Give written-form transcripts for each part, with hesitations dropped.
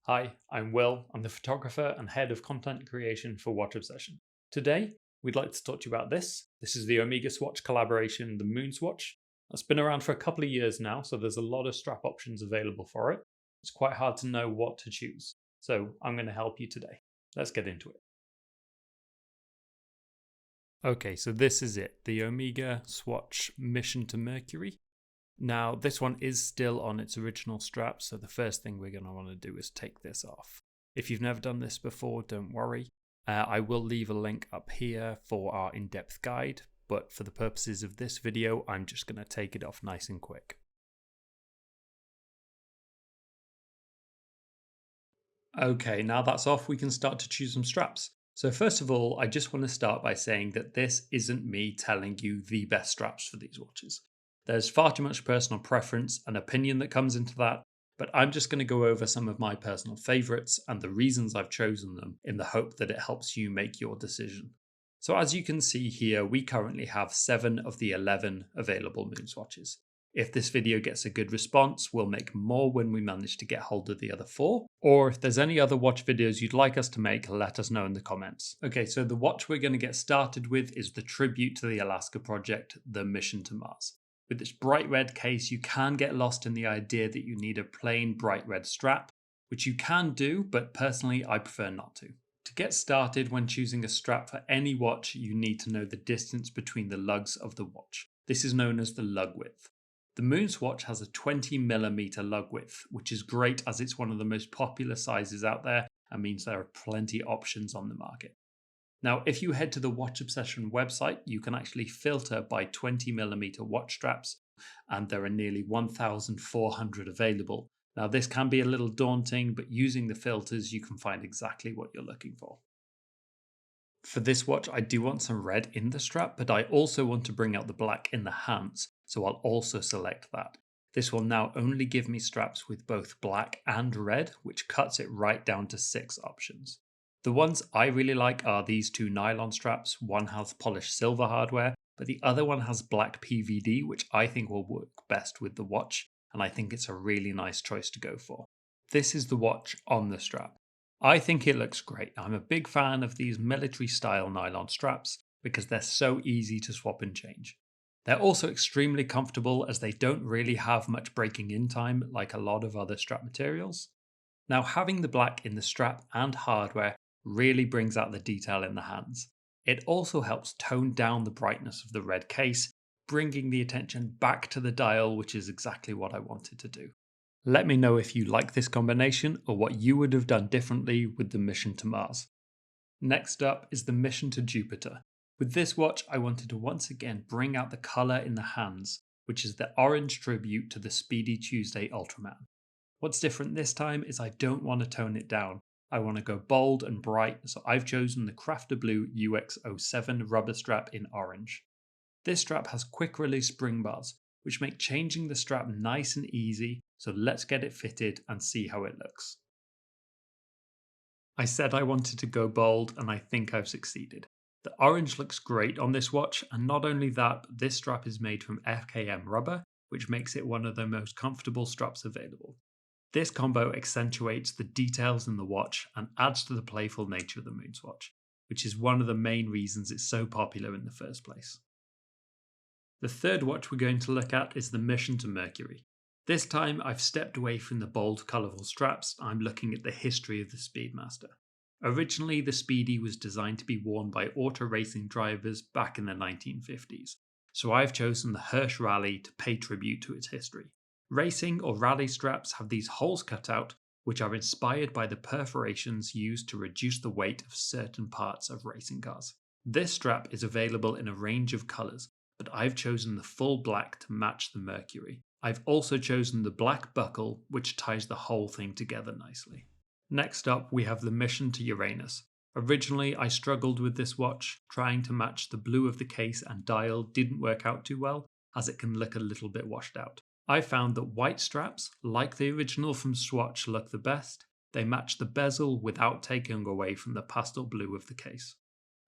Hi, I'm Will. I'm the photographer and head of content creation for Watch Obsession. Today, we'd like to talk to you about this. This is the Omega Swatch collaboration, the Moon Swatch. It's been around for a couple of years now, so there's a lot of strap options available for it. It's quite hard to know what to choose. So I'm going to help you today. Let's get into it. Okay, so this is it, the Omega Swatch Mission to Mercury. Now, this one is still on its original strap, so the first thing we're going to want to do is take this off. If you've never done this before, don't worry. I will leave a link up here for our in-depth guide, but for the purposes of this video, I'm just going to take it off nice and quick. Okay, now that's off, we can start to choose some straps. So first of all, I just want to start by saying that this isn't me telling you the best straps for these watches. There's far too much personal preference and opinion that comes into that, but I'm just going to go over some of my personal favorites and the reasons I've chosen them in the hope that it helps you make your decision. So as you can see here, we currently have 7 of the 11 available Moon swatches. If this video gets a good response, we'll make more when we manage to get hold of the other 4. Or if there's any other watch videos you'd like us to make, let us know in the comments. Okay, so the watch we're going to get started with is the tribute to the Alaska project, the Mission to Mars. With this bright red case, you can get lost in the idea that you need a plain bright red strap, which you can do, but personally I prefer not to. To get started when choosing a strap for any watch, you need to know the distance between the lugs of the watch. This is known as the lug width. The Moon Swatch has a 20mm lug width, which is great as it's one of the most popular sizes out there and means there are plenty options on the market. Now, if you head to the Watch Obsession website, you can actually filter by 20mm watch straps, and there are nearly 1,400 available. Now, this can be a little daunting, but using the filters, you can find exactly what you're looking for. For this watch, I do want some red in the strap, but I also want to bring out the black in the hands, so I'll also select that. This will now only give me straps with both black and red, which cuts it right down to 6 options. The ones I really like are these 2 nylon straps. One has polished silver hardware, but the other one has black PVD, which I think will work best with the watch, and I think it's a really nice choice to go for. This is the watch on the strap. I think it looks great. I'm a big fan of these military style nylon straps because they're so easy to swap and change. They're also extremely comfortable as they don't really have much breaking in time like a lot of other strap materials. Now, having the black in the strap and hardware really brings out the detail in the hands. It also helps tone down the brightness of the red case, bringing the attention back to the dial, which is exactly what I wanted to do. Let me know if you like this combination or what you would have done differently with the mission to Mars. Next up is the mission to Jupiter. With this watch, I wanted to once again bring out the colour in the hands, which is the orange tribute to the Speedy Tuesday Ultraman. What's different this time is I don't want to tone it down. I want to go bold and bright, so I've chosen the Crafter Blue UX07 rubber strap in orange. This strap has quick release spring bars, which make changing the strap nice and easy, so let's get it fitted and see how it looks. I said I wanted to go bold and I think I've succeeded. The orange looks great on this watch, and not only that, but this strap is made from FKM rubber, which makes it one of the most comfortable straps available. This combo accentuates the details in the watch and adds to the playful nature of the Moon Swatch, which is one of the main reasons it's so popular in the first place. The third watch we're going to look at is the Mission to Mercury. This time I've stepped away from the bold, colourful straps. I'm looking at the history of the Speedmaster. Originally, the Speedy was designed to be worn by auto racing drivers back in the 1950s, so I've chosen the Hirsch Rally to pay tribute to its history. Racing or rally straps have these holes cut out, which are inspired by the perforations used to reduce the weight of certain parts of racing cars. This strap is available in a range of colours, but I've chosen the full black to match the Mercury. I've also chosen the black buckle, which ties the whole thing together nicely. Next up, we have the Mission to Uranus. Originally, I struggled with this watch. Trying to match the blue of the case and dial didn't work out too well, as it can look a little bit washed out. I found that white straps, like the original from Swatch, look the best. They match the bezel without taking away from the pastel blue of the case.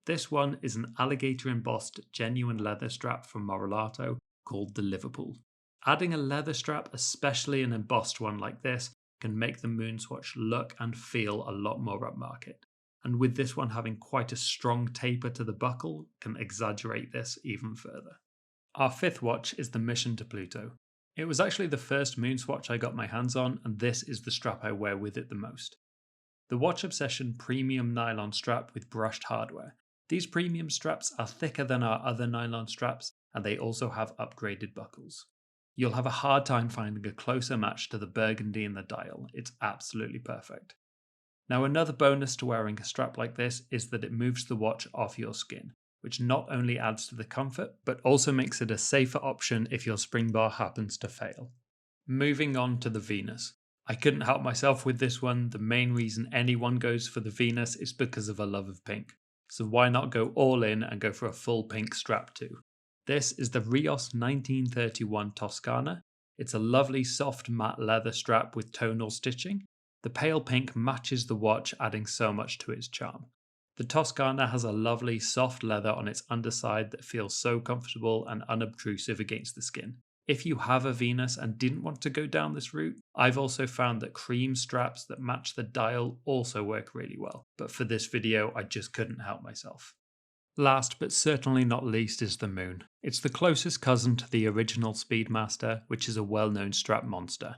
This one is an alligator embossed genuine leather strap from Morolato called the Liverpool. Adding a leather strap, especially an embossed one like this, can make the Moonswatch look and feel a lot more upmarket. And with this one having quite a strong taper to the buckle, can exaggerate this even further. Our fifth watch is the Mission to Pluto. It was actually the first Moonswatch I got my hands on, and this is the strap I wear with it the most. The Watch Obsession premium nylon strap with brushed hardware. These premium straps are thicker than our other nylon straps, and they also have upgraded buckles. You'll have a hard time finding a closer match to the burgundy in the dial. It's absolutely perfect. Now, another bonus to wearing a strap like this is that it moves the watch off your skin, which not only adds to the comfort, but also makes it a safer option if your spring bar happens to fail. Moving on to the Venus. I couldn't help myself with this one. The main reason anyone goes for the Venus is because of a love of pink. So why not go all in and go for a full pink strap too? This is the Rios 1931 Toscana. It's a lovely soft matte leather strap with tonal stitching. The pale pink matches the watch, adding so much to its charm. The Toscana has a lovely soft leather on its underside that feels so comfortable and unobtrusive against the skin. If you have a Venus and didn't want to go down this route, I've also found that cream straps that match the dial also work really well, but for this video I just couldn't help myself. Last but certainly not least is the Moon. It's the closest cousin to the original Speedmaster, which is a well-known strap monster.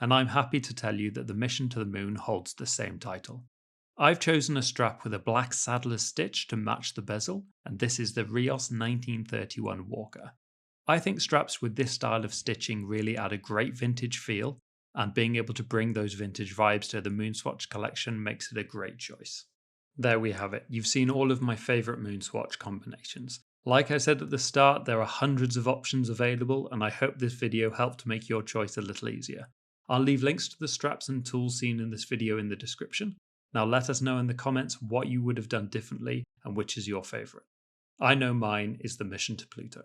And I'm happy to tell you that the Mission to the Moon holds the same title. I've chosen a strap with a black saddler's stitch to match the bezel, and this is the Rios 1931 Walker. I think straps with this style of stitching really add a great vintage feel, and being able to bring those vintage vibes to the Moonswatch collection makes it a great choice. There we have it. You've seen all of my favourite Moonswatch combinations. Like I said at the start, there are hundreds of options available, and I hope this video helped make your choice a little easier. I'll leave links to the straps and tools seen in this video in the description. Now let us know in the comments what you would have done differently and which is your favourite. I know mine is the Mission to Pluto.